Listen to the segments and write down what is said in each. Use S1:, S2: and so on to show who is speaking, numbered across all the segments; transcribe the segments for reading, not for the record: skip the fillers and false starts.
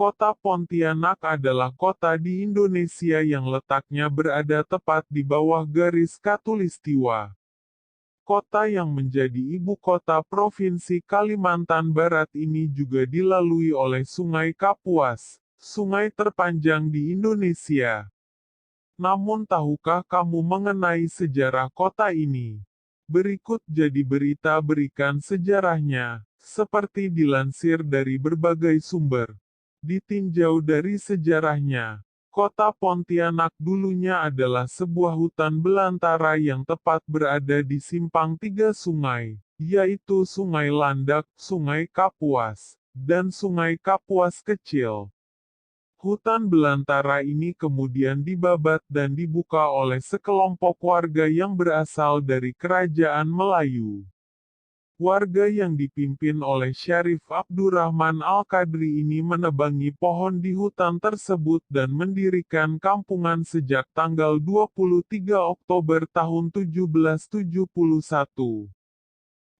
S1: Kota Pontianak adalah kota di Indonesia yang letaknya berada tepat di bawah garis khatulistiwa. Kota yang menjadi ibu kota Provinsi Kalimantan Barat ini juga dilalui oleh Sungai Kapuas, sungai terpanjang di Indonesia. Namun tahukah kamu mengenai sejarah kota ini? Berikut jadi berita berikan sejarahnya, seperti dilansir dari berbagai sumber. Ditinjau dari sejarahnya, kota Pontianak dulunya adalah sebuah hutan belantara yang tepat berada di simpang tiga sungai, yaitu Sungai Landak, Sungai Kapuas, dan Sungai Kapuas Kecil. Hutan belantara ini kemudian dibabat dan dibuka oleh sekelompok warga yang berasal dari Kerajaan Melayu. Warga yang dipimpin oleh Syarif Abdurrahman Al-Qadri ini menebangi pohon di hutan tersebut dan mendirikan kampungan sejak tanggal 23 Oktober tahun 1771.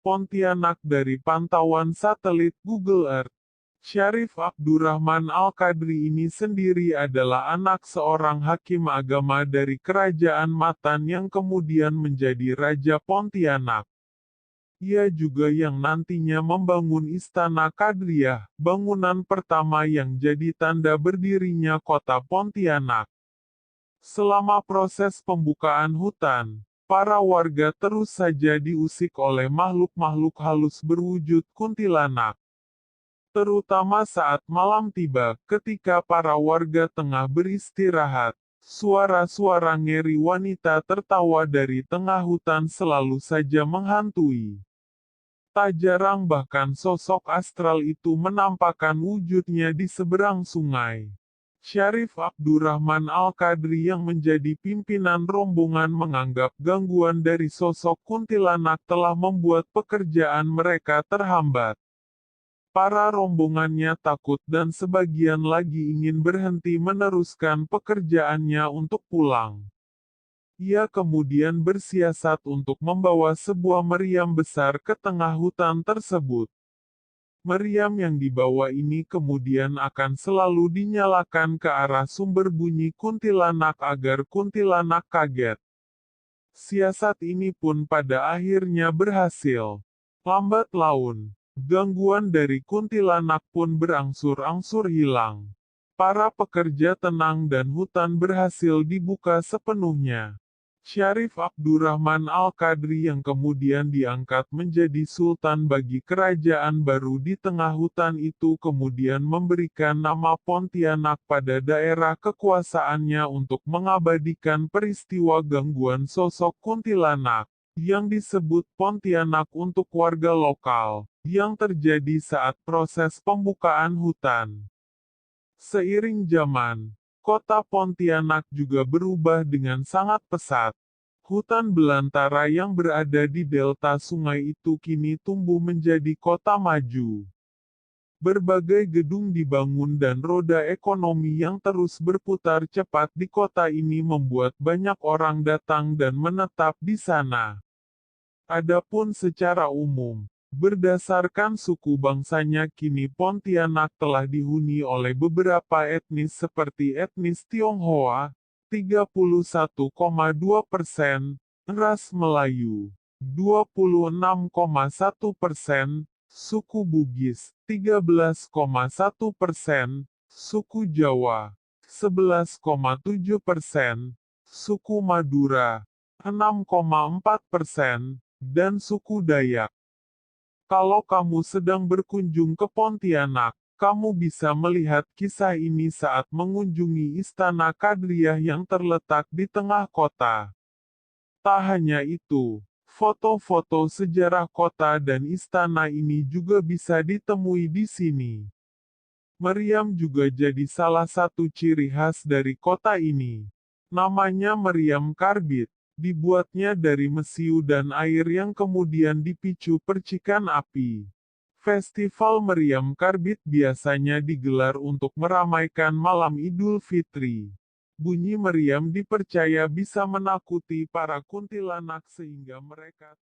S1: Pontianak dari pantauan satelit Google Earth. Syarif Abdurrahman Al-Qadri ini sendiri adalah anak seorang hakim agama dari Kerajaan Matan yang kemudian menjadi Raja Pontianak. Ia juga yang nantinya membangun Istana Kadriah, bangunan pertama yang jadi tanda berdirinya kota Pontianak. Selama proses pembukaan hutan, para warga terus saja diusik oleh makhluk-makhluk halus berwujud kuntilanak. Terutama saat malam tiba, ketika para warga tengah beristirahat, suara-suara ngeri wanita tertawa dari tengah hutan selalu saja menghantui. Tak jarang bahkan sosok astral itu menampakkan wujudnya di seberang sungai. Syarif Abdurrahman Al-Qadri yang menjadi pimpinan rombongan menganggap gangguan dari sosok kuntilanak telah membuat pekerjaan mereka terhambat. Para rombongannya takut dan sebagian lagi ingin berhenti meneruskan pekerjaannya untuk pulang. Ia kemudian bersiasat untuk membawa sebuah meriam besar ke tengah hutan tersebut. Meriam yang dibawa ini kemudian akan selalu dinyalakan ke arah sumber bunyi kuntilanak agar kuntilanak kaget. Siasat ini pun pada akhirnya berhasil. Lambat laun, gangguan dari kuntilanak pun berangsur-angsur hilang. Para pekerja tenang dan hutan berhasil dibuka sepenuhnya. Syarif Abdurrahman Al-Qadri yang kemudian diangkat menjadi sultan bagi kerajaan baru di tengah hutan itu kemudian memberikan nama Pontianak pada daerah kekuasaannya untuk mengabadikan peristiwa gangguan sosok kuntilanak, yang disebut Pontianak untuk warga lokal, yang terjadi saat proses pembukaan hutan. Seiring zaman, kota Pontianak juga berubah dengan sangat pesat. Hutan belantara yang berada di delta sungai itu kini tumbuh menjadi kota maju. Berbagai gedung dibangun dan roda ekonomi yang terus berputar cepat di kota ini membuat banyak orang datang dan menetap di sana. Adapun secara umum, berdasarkan suku bangsanya kini Pontianak telah dihuni oleh beberapa etnis seperti etnis Tionghoa, 31,2%, ras Melayu, 26,1%, suku Bugis, 13,1%, suku Jawa, 11,7%, suku Madura, 6,4%, dan suku Dayak. Kalau kamu sedang berkunjung ke Pontianak, kamu bisa melihat kisah ini saat mengunjungi Istana Kadriah yang terletak di tengah kota. Tak hanya itu, foto-foto sejarah kota dan istana ini juga bisa ditemui di sini. Meriam juga jadi salah satu ciri khas dari kota ini. Namanya meriam karbit. Dibuatnya dari mesiu dan air yang kemudian dipicu percikan api. Festival Meriam Karbit biasanya digelar untuk meramaikan malam Idul Fitri. Bunyi meriam dipercaya bisa menakuti para kuntilanak sehingga mereka